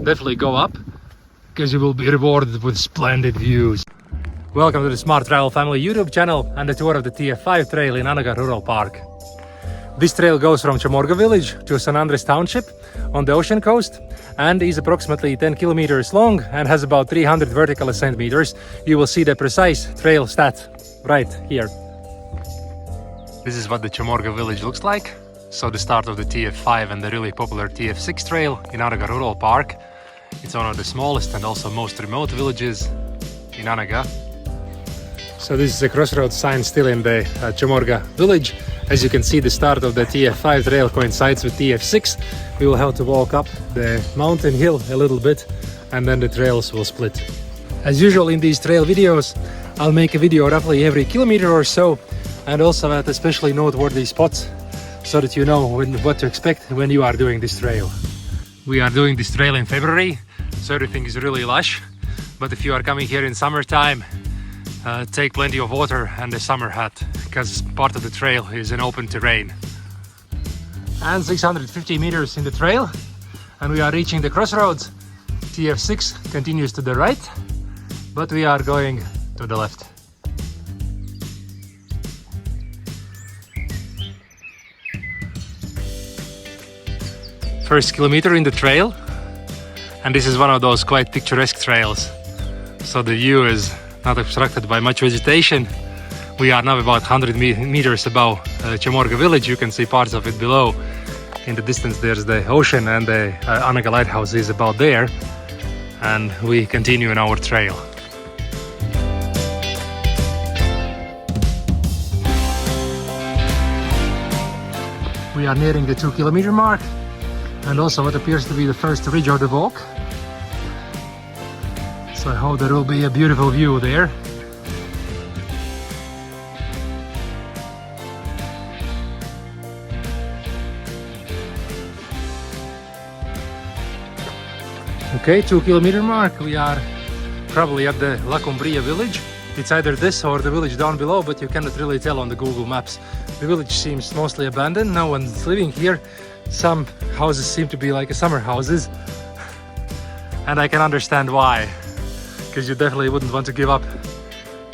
definitely go up, because you will be rewarded with splendid views. Welcome to the Smart Travel Family YouTube channel and the tour of the TF-5 trail in Anaga Rural Park. This trail goes from Chamorga village to San Andres township on the ocean coast and is approximately 10 kilometers long and has about 300 vertical ascent meters. You will see the precise trail stat right here. This is what the Chamorga village looks like. So the start of the TF-5 and the really popular TF-6 trail in Anaga Rural Park. It's one of the smallest and also most remote villages in Anaga. So this is a crossroads sign still in the Chamorga village. As you can see, the start of the TF-5 trail coincides with TF-6. We will have to walk up the mountain hill a little bit and then the trails will split. As usual in these trail videos, I'll make a video roughly every kilometer or so, and also at especially noteworthy spots so that you know what to expect when you are doing this trail. We are doing this trail in February, so everything is really lush. But if you are coming here in summertime, take plenty of water and a summer hat, because part of the trail is in open terrain. And 650 meters in the trail and we are reaching the crossroads. TF-6 continues to the right, but we are going to the left. First kilometer in the trail, and this is one of those quite picturesque trails. So the view is not obstructed by much vegetation. We are now about 100 meters above Chamorga village. You can see parts of it below. In the distance there's the ocean and the Anaga lighthouse is about there. And we continue on our trail. We are nearing the 2-kilometer mark and also what appears to be the first ridge of the walk. So I hope there will be a beautiful view there. Okay, 2-kilometer mark. We are probably at the La Cumbria village. It's either this or the village down below, but you cannot really tell on the Google Maps. The village seems mostly abandoned. No one's living here. Some houses seem to be like summer houses. And I can understand why. Because you definitely wouldn't want to give up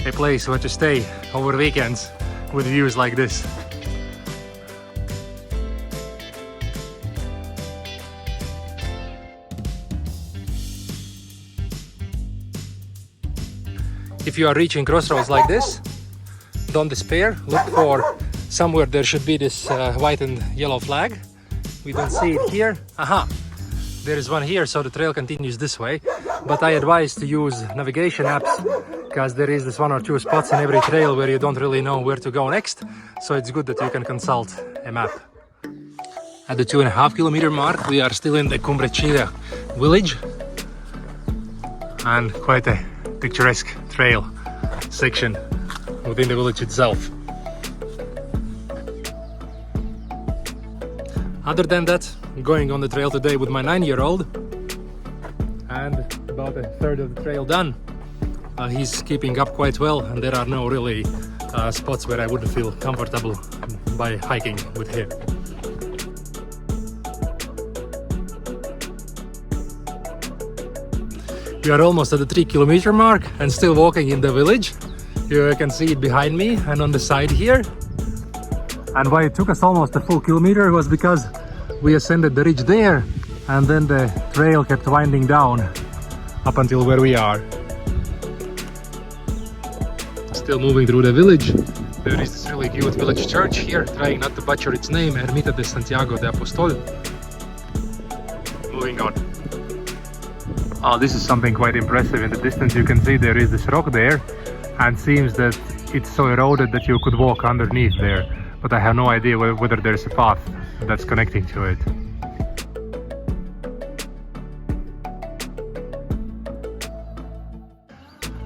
a place where to stay over weekends with views like this. If you are reaching crossroads like this, don't despair. Look for somewhere there should be this white and yellow flag. We don't see it here. Aha! There is one here, so the trail continues this way. But I advise to use navigation apps, because there is this 1 or 2 spots in every trail where you don't really know where to go next. So it's good that you can consult a map. At the 2.5-kilometer mark, we are still in the Cumbrecida village. And quite a picturesque trail section within the village itself. Other than that, I'm going on the trail today with my 9-year-old and about a third of the trail done. He's keeping up quite well and there are no really spots where I wouldn't feel comfortable by hiking with him. We are almost at the 3-kilometer mark and still walking in the village. You can see it behind me and on the side here. And why it took us almost a full kilometer was because we ascended the ridge there and then the trail kept winding down up until where we are. Still moving through the village. There is this really cute village church here, trying not to butcher its name, Ermita de Santiago de Apostol. Moving on. Oh, this is something quite impressive. In the distance you can see there is this rock there and seems that it's so eroded that you could walk underneath there. But I have no idea whether there's a path that's connecting to it.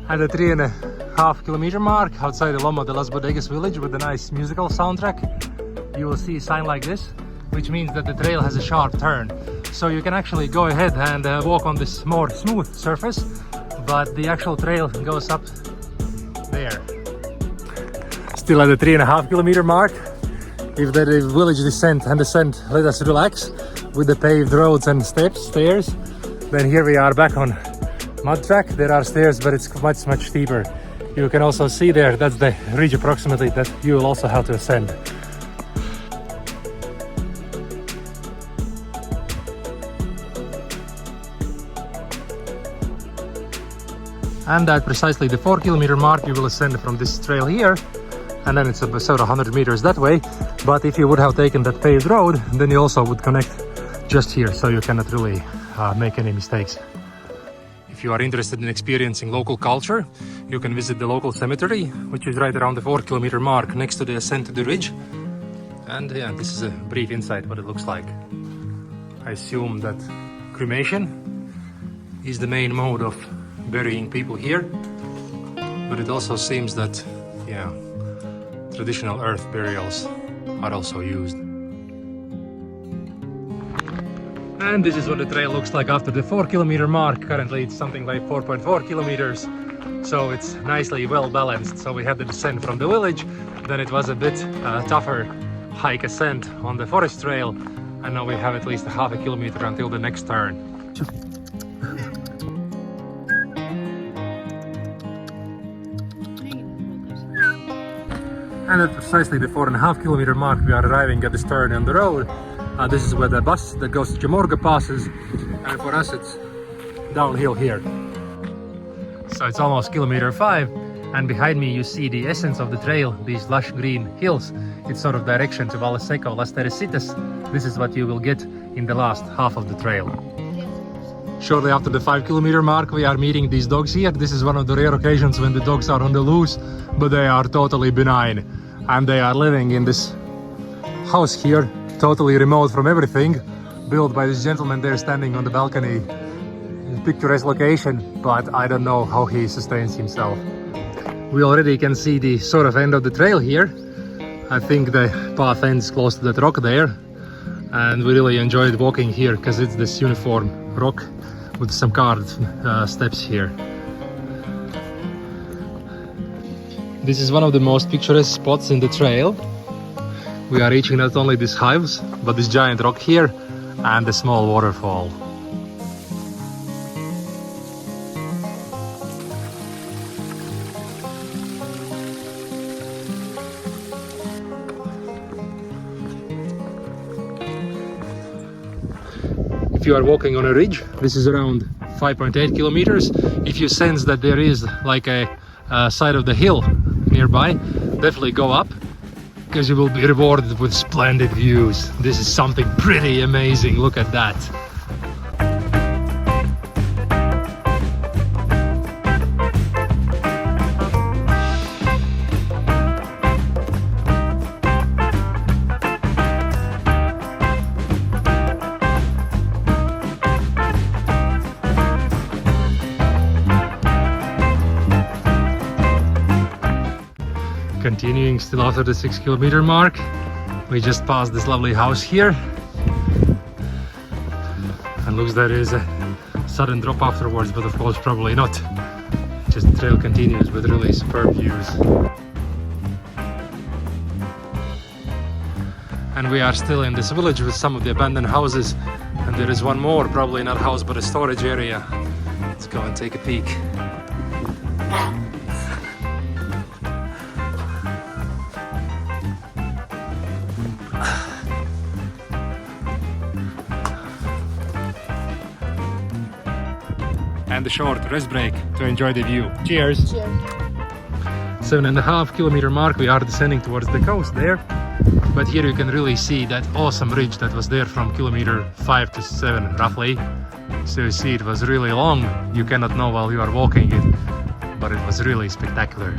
At the 3.5-kilometer mark outside the Loma de las Bodegas village with a nice musical soundtrack, you will see a sign like this, which means that the trail has a sharp turn. So you can actually go ahead and walk on this more smooth surface, but the actual trail goes up there. Still at the 3.5-kilometer mark. If the village descent and ascent let us relax with the paved roads and stairs, Then here we are back on mud track. There are stairs, but it's much steeper. You can also see there, that's the ridge approximately that you will also have to ascend. And at precisely the 4-kilometer mark, you will ascend from this trail here, and then it's about 100 meters that way. But if you would have taken that paved road, then you also would connect just here, so you cannot really make any mistakes. If you are interested in experiencing local culture, you can visit the local cemetery, which is right around the 4-kilometer mark next to the ascent to the ridge. And yeah, this is a brief insight what it looks like. I assume that cremation is the main mode of burying people here, but it also seems that, yeah, traditional earth burials are also used. And this is what the trail looks like after the 4-kilometer mark. Currently it's something like 4.4 kilometers, so it's nicely well balanced. So we had the descent from the village, then it was a bit tougher hike ascent on the forest trail, and now we have at least a half a kilometer until the next turn. And at precisely the 4.5-kilometer mark, we are arriving at this turn on the road. This is where the bus that goes to Chamorga passes, and for us it's downhill here. So it's almost kilometer 5, and behind me you see the essence of the trail, these lush green hills. It's sort of direction to Las Teresitas. This is what you will get in the last half of the trail. Shortly after the 5-kilometer mark, we are meeting these dogs here. This is one of the rare occasions when the dogs are on the loose, but they are totally benign. And they are living in this house here, totally remote from everything, built by this gentleman there standing on the balcony. Picturesque location, but I don't know how he sustains himself. We already can see the sort of end of the trail here. I think the path ends close to that rock there. And we really enjoyed walking here because it's this uniform rock with some carved steps here. This is one of the most picturesque spots in the trail. We are reaching not only this house, but this giant rock here and the small waterfall. If you are walking on a ridge, this is around 5.8 kilometers. If you sense that there is like a side of the hill nearby, definitely go up, because you will be rewarded with splendid views. This is something pretty amazing. Look at that. Continuing still after the 6-kilometer mark, we just passed this lovely house here, and looks there is a sudden drop afterwards, but of course probably not. Just the trail continues with really superb views. And we are still in this village with some of the abandoned houses, and there is one more, probably not a house but a storage area. Let's go and take a peek. And a short rest break to enjoy the view. Cheers! Cheers. 7.5-kilometer mark, we are descending towards the coast there. But here you can really see that awesome ridge that was there from kilometer 5 to 7 roughly. So you see it was really long. You cannot know while you are walking it, but it was really spectacular.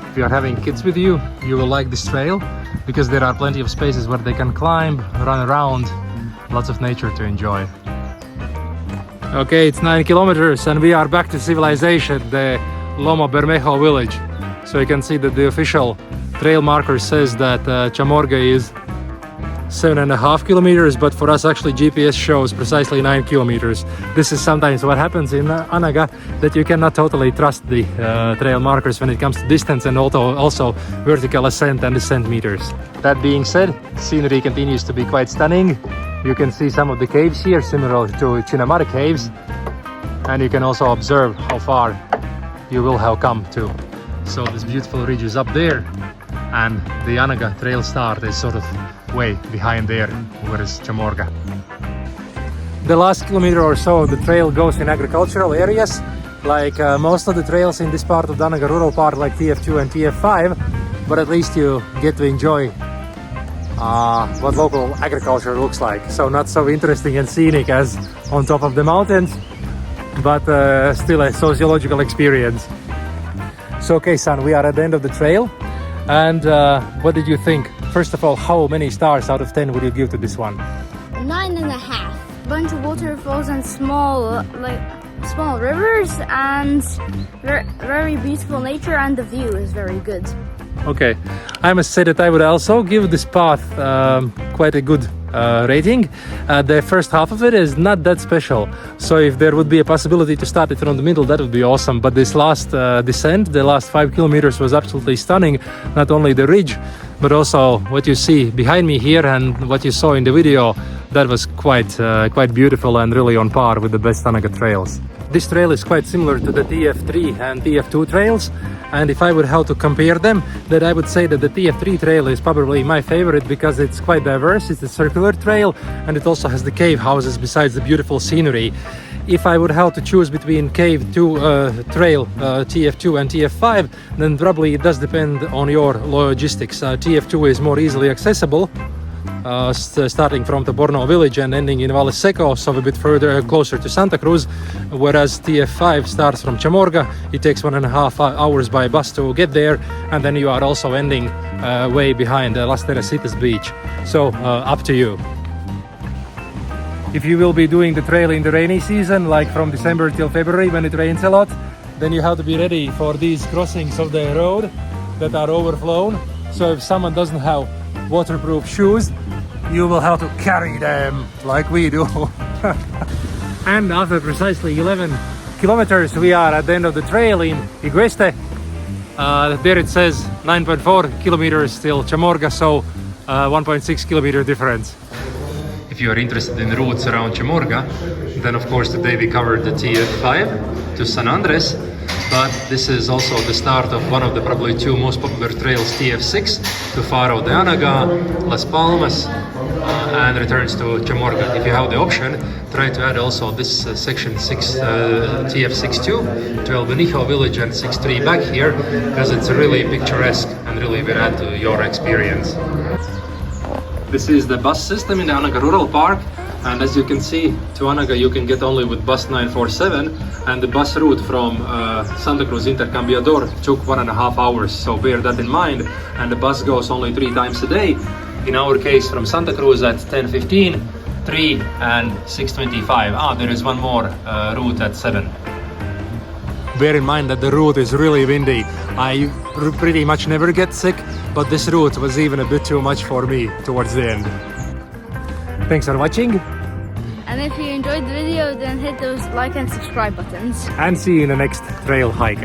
If you are having kids with you, you will like this trail, because there are plenty of spaces where they can climb, run around, lots of nature to enjoy. Okay, it's 9 kilometers and we are back to civilization, the Loma Bermejo village. So you can see that the official trail marker says that Chamorga is 7.5 kilometers, but for us actually GPS shows precisely 9 kilometers. This is sometimes what happens in Anaga, that you cannot totally trust the trail markers when it comes to distance and also vertical ascent and descent meters. That being said, scenery continues to be quite stunning. You can see some of the caves here, similar to Chinamar caves, and you can also observe how far you will have come to. So this beautiful ridge is up there, and the Anaga trail start is sort of way behind there, where is Chamorga. The last kilometer or so, the trail goes in agricultural areas, like most of the trails in this part of the Anaga Rural Park, like TF2 and TF5, but at least you get to enjoy what local agriculture looks like. So not so interesting and scenic as on top of the mountains, but still a sociological experience. So okay, son, we are at the end of the trail, and what did you think? First of all, how many stars out of 10 would you give to this one? 9.5. Bunch of waterfalls and small rivers, and very beautiful nature, and the view is very good. Okay, I must say that I would also give this path quite a good rating. The first half of it is not that special, so if there would be a possibility to start it from the middle, that would be awesome. But this last descent, the last 5 kilometers, was absolutely stunning. Not only the ridge, but also what you see behind me here and what you saw in the video. That was quite beautiful and really on par with the best Anaga trails. This trail is quite similar to the TF3 and TF2 trails, and if I would have to compare them, then I would say that the TF3 trail is probably my favorite because it's quite diverse. It's a circular trail, and it also has the cave houses besides the beautiful scenery. If I would have to choose between cave trail TF2 and TF5, then probably it does depend on your logistics. TF2 is more easily accessible, starting from the Borno village and ending in Valle Seco, so a bit further closer to Santa Cruz, whereas TF5 starts from Chamorga. It takes 1.5 hours by bus to get there, and then you are also ending way behind Las Teresitas beach. So up to you. If you will be doing the trail in the rainy season, like from December till February when it rains a lot, then you have to be ready for these crossings of the road that are overflown. So if someone doesn't have waterproof shoes, you will have to carry them like we do. And after precisely 11 kilometers, we are at the end of the trail in Igueste. There it says 9.4 kilometers till Chamorga, so 1.6 kilometer difference. If you are interested in routes around Chamorga, then of course today we covered the TF5 to San Andres, but this is also the start of one of the probably 2 most popular trails, TF6 to Faro de Anaga, Las Palmas, and returns to Chamorga. If you have the option, try to add also this section 6 TF62 to El Benijo village and 6.3 back here, because it's really picturesque and really will add to your experience. This is the bus system in the Anaga Rural Park, and as you can see, to Anaga you can get only with bus 947, and the bus route from Santa Cruz Intercambiador took 1.5 hours, so bear that in mind, and the bus goes only 3 times a day. In our case, from Santa Cruz at 10:15, 3 and 6:25. There is one more route at 7. Bear in mind that the route is really windy. I pretty much never get sick, but this route was even a bit too much for me towards the end. Thanks for watching. And if you enjoyed the video, then hit those like and subscribe buttons. And see you in the next trail hike.